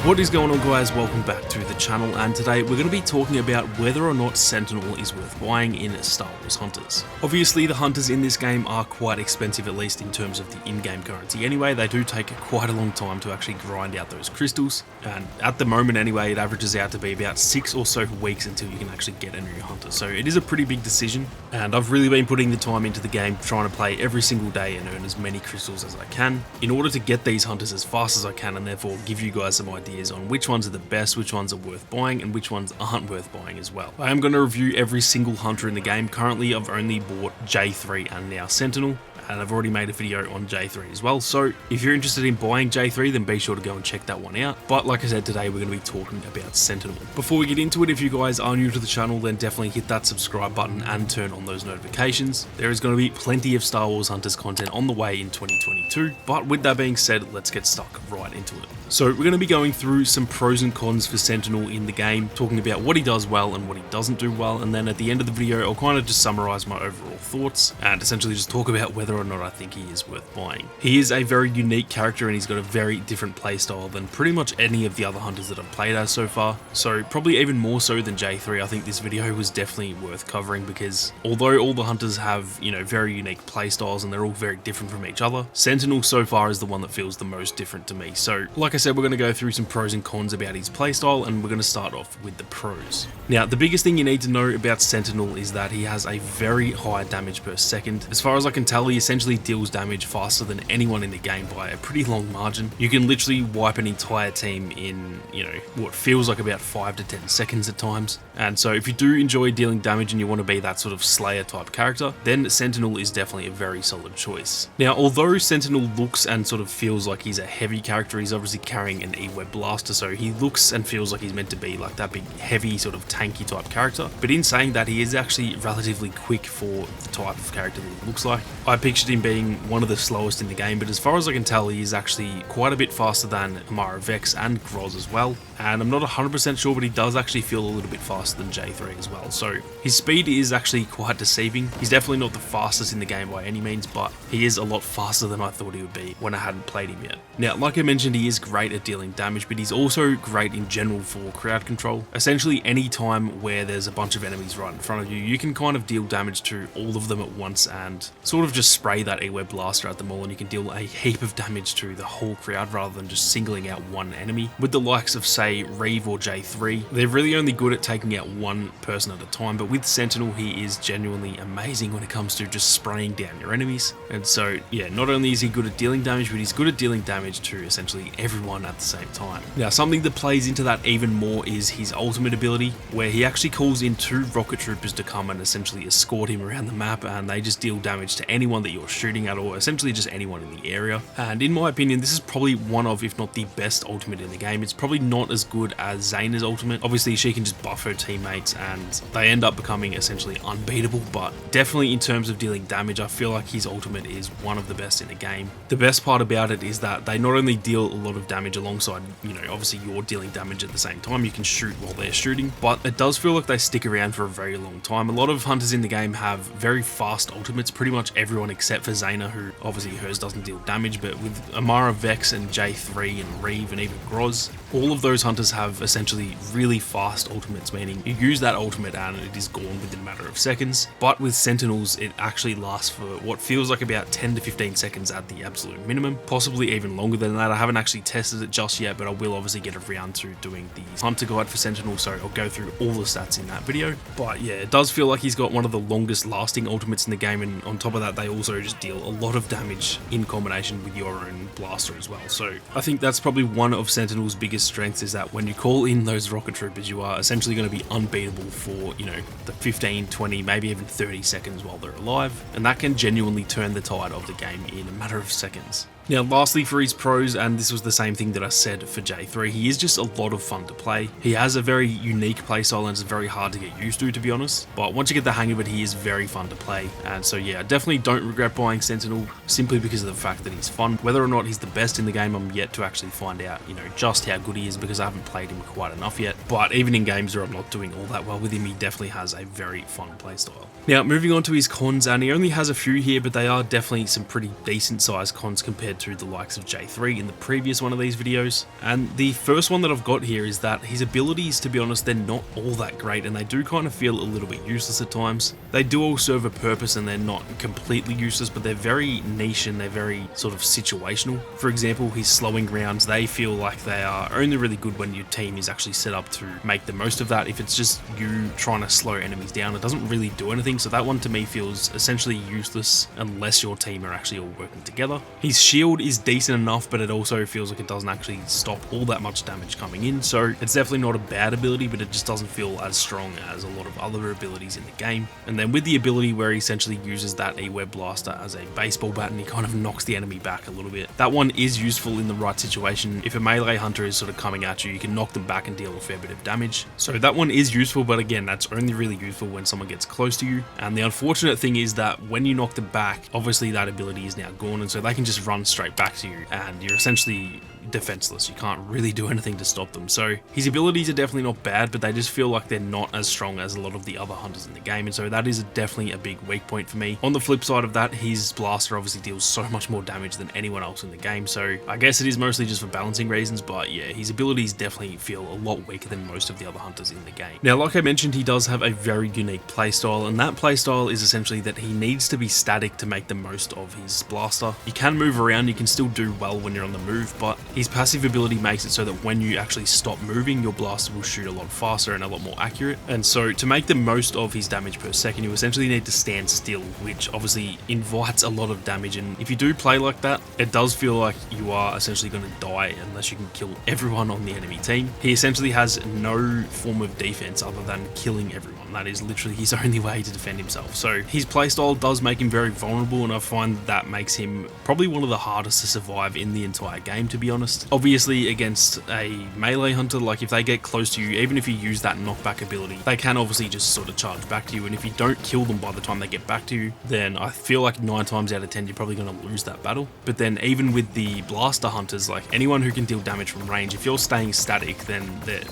What is going on, guys? Welcome back to the channel, and today we're going to be talking about whether or not Sentinel is worth buying in Star Wars Hunters. Obviously the hunters in this game are quite expensive, at least in terms of the in-game currency anyway. They do take quite a long time to actually grind out those crystals, and at the moment anyway it averages out to be about 6 or so weeks until you can actually get a new hunter. So it is a pretty big decision, and I've really been putting the time into the game, trying to play every single day and earn as many crystals as I can in order to get these hunters as fast as I can, and therefore give you guys some ideas on which ones are the best, which ones are worth buying, and which ones aren't worth buying as well. I am going to review every single hunter in the game. Currently I've only bought J3 and now Sentinel, and I've already made a video on J3 as well, so if you're interested in buying J3 then be sure to go and check that one out. But like I said, today we're going to be talking about Sentinel. Before we get into it, if you guys are new to the channel then definitely hit that subscribe button and turn on those notifications. There is going to be plenty of Star Wars Hunters content on the way in 2022, but with that being said, let's get stuck right into it. So we're going to be going through some pros and cons for Sentinel in the game, talking about what he does well and what he doesn't do well, and then at the end of the video I'll kind of just summarize my overall thoughts and essentially just talk about whether or not I think he is worth buying. He is a very unique character and he's got a very different playstyle than pretty much any of the other hunters that I've played as so far, so probably even more so than J3. I think this video was definitely worth covering because although all the hunters have, you know, very unique playstyles and they're all very different from each other, Sentinel so far is the one that feels the most different to me. So like I said, we're going to go through some pros and cons about his playstyle, and we're going to start off with the pros. Now the biggest thing you need to know about Sentinel is that he has a very high damage per second. As far as I can tell, he essentially deals damage faster than anyone in the game by a pretty long margin. You can literally wipe an entire team in, you know, what feels like about 5 to 10 seconds at times. And so if you do enjoy dealing damage and you want to be that sort of Slayer type character, then Sentinel is definitely a very solid choice. Now although Sentinel looks and sort of feels like he's a heavy character, he's obviously carrying an E-Web blaster, so he looks and feels like he's meant to be like that big heavy sort of tanky type character. But in saying that, he is actually relatively quick for the type of character that he looks like. I pictured him being one of the slowest in the game, but as far as I can tell he is actually quite a bit faster than Amara Vex and Groz as well, and I'm not 100% sure, but he does actually feel a little bit faster than J3 as well, so his speed is actually quite deceiving. He's definitely not the fastest in the game by any means, but he is a lot faster than I thought he would be when I hadn't played him yet. Now like I mentioned, he is great at dealing damage, but he's also great in general for crowd control. Essentially any time where there's a bunch of enemies right in front of you, you can kind of deal damage to all of them at once and sort of just spray that E-Web blaster at them all, and you can deal a heap of damage to the whole crowd rather than just singling out one enemy. With the likes of say Reeve or J3, they're really only good at taking out one person at a time, but with Sentinel he is genuinely amazing when it comes to just spraying down your enemies. And so yeah, not only is he good at dealing damage, but he's good at dealing damage to essentially everyone at the same time. Now something that plays into that even more is his ultimate ability, where he actually calls in 2 rocket troopers to come and essentially escort him around the map, and they just deal damage to anyone that you're shooting at, or essentially just anyone in the area. And in my opinion, this is probably one of, if not the best ultimate in the game. It's probably not as good as Zaina's ultimate. Obviously she can just buff her teammates and they end up becoming essentially unbeatable, but definitely in terms of dealing damage, I feel like his ultimate is one of the best in the game. The best part about it is that they not only deal a lot of damage alongside, you know, obviously you're dealing damage at the same time, you can shoot while they're shooting, but it does feel like they stick around for a very long time. A lot of hunters in the game have very fast ultimates, pretty much everyone except for Zaina, who obviously hers doesn't deal damage, but with Amara Vex and J3 and Reeve and even Groz, all of those hunters have essentially really fast ultimates, meaning you use that ultimate and it is gone within a matter of seconds. But with Sentinels it actually lasts for what feels like about 10 to 15 seconds at the absolute minimum, possibly even longer than that. I haven't actually tested it just yet, but I will obviously get around to doing the hunter guide for Sentinel, so I'll go through all the stats in that video. But yeah, it does feel like he's got one of the longest lasting ultimates in the game, and on top of that they also just deal a lot of damage in combination with your own blaster as well. So I think that's probably one of Sentinel's biggest strengths, is that when you call in those rocket troopers you are essentially going to be unbeatable for, you know, the 15, 20, maybe even 30 seconds while they're alive, and that can genuinely turn the tide of the game in a matter of seconds. Now lastly for his pros, and this was the same thing that I said for J3, he is just a lot of fun to play. He has a very unique playstyle and it's very hard to get used to be honest, but once you get the hang of it he is very fun to play, and so yeah, I definitely don't regret buying Sentinel simply because of the fact that he's fun. Whether or not he's the best in the game, I'm yet to actually find out, just how good he is, because I haven't played him quite enough yet. But even in games where I'm not doing all that well with him, he definitely has a very fun playstyle. Now, moving on to his cons, and he only has a few here, but they are definitely some pretty decent sized cons compared to the likes of J3 in the previous one of these videos. And the first one that I've got here is that his abilities, to be honest, they're not all that great, and they do kind of feel a little bit useless at times. They do all serve a purpose, and they're not completely useless, but they're very niche and they're very sort of situational. For example, his slowing rounds, they feel like they are only really good when your team is actually set up to make the most of that. If it's just you trying to slow enemies down, it doesn't really do anything, so that one to me feels essentially useless unless your team are actually all working together. His shield is decent enough, but it also feels like it doesn't actually stop all that much damage coming in, so it's definitely not a bad ability, but it just doesn't feel as strong as a lot of other abilities in the game. And then with the ability where he essentially uses that E-Web Blaster as a baseball bat and he kind of knocks the enemy back a little bit, that one is useful in the right situation. If a melee hunter is sort of coming at you, you can knock them back and deal a fair bit of damage. So that one is useful, but again, that's only really useful when someone gets close to you. And the unfortunate thing is that when you knock them back, obviously that ability is now gone, and so they can just run straight back to you, and you're essentially defenseless. You can't really do anything to stop them. So his abilities are definitely not bad, but they just feel like they're not as strong as a lot of the other hunters in the game, and so that is definitely a big weak point for me. On the flip side of that, his blaster obviously deals so much more damage than anyone else in the game, so I guess it is mostly just for balancing reasons, but yeah, his abilities definitely feel a lot weaker than most of the other hunters in the game. Now, like I mentioned, he does have a very unique playstyle, and that playstyle is essentially that he needs to be static to make the most of his blaster. You can move around, you can still do well when you're on the move, but his passive ability makes it so that when you actually stop moving, your blaster will shoot a lot faster and a lot more accurate. And so to make the most of his damage per second, you essentially need to stand still, which obviously invites a lot of damage. And if you do play like that, it does feel like you are essentially going to die unless you can kill everyone on the enemy team. He essentially has no form of defense other than killing everyone. That is literally his only way to defend himself. So his playstyle does make him very vulnerable, and I find that makes him probably one of the hardest to survive in the entire game, to be honest. Obviously, against a melee hunter, like if they get close to you, even if you use that knockback ability, they can obviously just sort of charge back to you, and if you don't kill them by the time they get back to you, then I feel like 9 times out of 10 you're probably going to lose that battle. But then even with the blaster hunters, like anyone who can deal damage from range, if you're staying static, then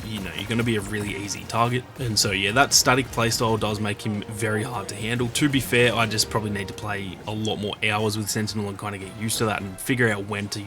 you're going to be a really easy target. And so yeah, that static playstyle does make him very hard to handle. To be fair, I just probably need to play a lot more hours with Sentinel and kind of get used to that and figure out when to,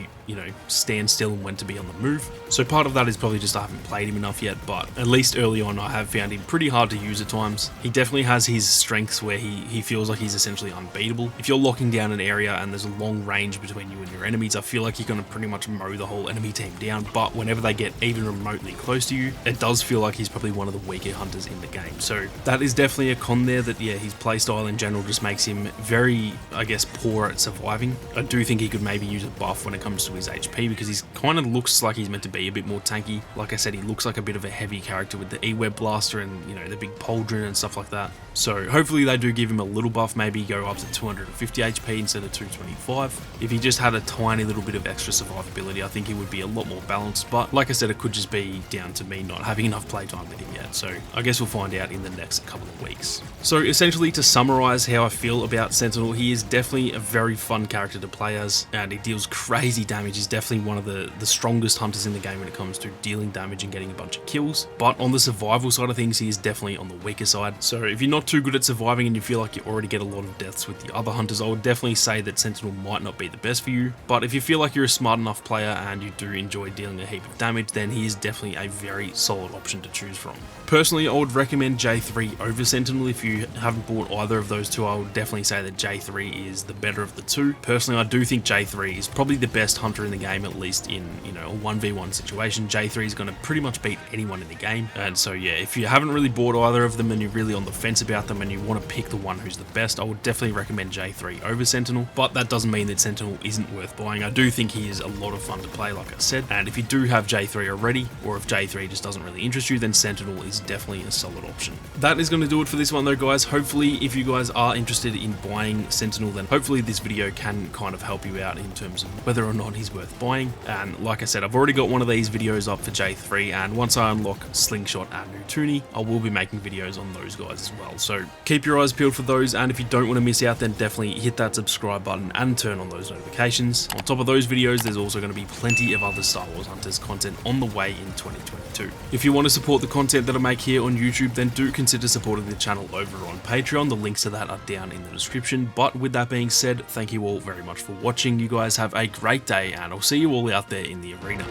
stand still and when to be on the move. So part of that is probably just I haven't played him enough yet, but at least early on I have found him pretty hard to use at times. He definitely has his strengths where he feels like he's essentially unbeatable. If you're locking down an area and there's a long range between you and your enemies, I feel like you're going to pretty much mow the whole enemy team down, but whenever they get even remotely close to you, it does feel like he's probably one of the weaker hunters in the game. So that is definitely a con there, that yeah, his playstyle in general just makes him very, I guess, poor at surviving. I do think he could maybe use a buff when it comes to his HP, because he's kind of looks like he's meant to be a bit more tanky. Like I said, he looks like a bit of a heavy character with the E-Web Blaster and, the big pauldron and stuff like that. So hopefully they do give him a little buff, maybe go up to 250 HP instead of 225. If he just had a tiny little bit of extra survivability, I think he would be a lot more balanced. But like I said, it could just be down to me not having enough playtime with him yet. So I guess we'll find out in the next couple of weeks. So essentially, to summarize how I feel about Sentinel, he is definitely a very fun character to play as, and he deals crazy damage. He's definitely one of the strongest hunters in the game when it comes to dealing damage and getting a bunch of kills. But on the survival side of things, he is definitely on the weaker side. So if you're not too good at surviving and you feel like you already get a lot of deaths with the other hunters, I would definitely say that Sentinel might not be the best for you. But if you feel like you're a smart enough player and you do enjoy dealing a heap of damage, then he is definitely a very solid option to choose from. Personally, I would recommend J3 over Sentinel. If you haven't bought either of those two, I would definitely say that J3 is the better of the two. Personally, I do think J3 is probably the best hunter in the game, at least in, a 1v1 situation. J3 is going to pretty much beat anyone in the game. And so yeah, if you haven't really bought either of them and you're really on the fence about them and you want to pick the one who's the best, I would definitely recommend J3 over Sentinel. But that doesn't mean that Sentinel isn't worth buying. I do think he is a lot of fun to play, like I said. And if you do have J3 already, or if J3 just doesn't really interest you, then Sentinel is definitely a solid option. That is going to do it for this one though, guys. Hopefully, if you guys are interested in buying Sentinel, then hopefully this video can kind of help you out in terms of whether or not he's worth buying. And like I said, I've already got one of these videos up for J3, and once I unlock Slingshot and New Toonie, I will be making videos on those guys as well. So keep your eyes peeled for those, and if you don't want to miss out, then definitely hit that subscribe button and turn on those notifications. On top of those videos, there's also going to be plenty of other Star Wars Hunters content on the way in 2022. If you want to support the content that I make here on YouTube, then do consider supporting the channel over on Patreon. The links to that are down in the description. But with that being said, thank you all very much for watching. You guys have a great day, and I'll see you all out there in the arena.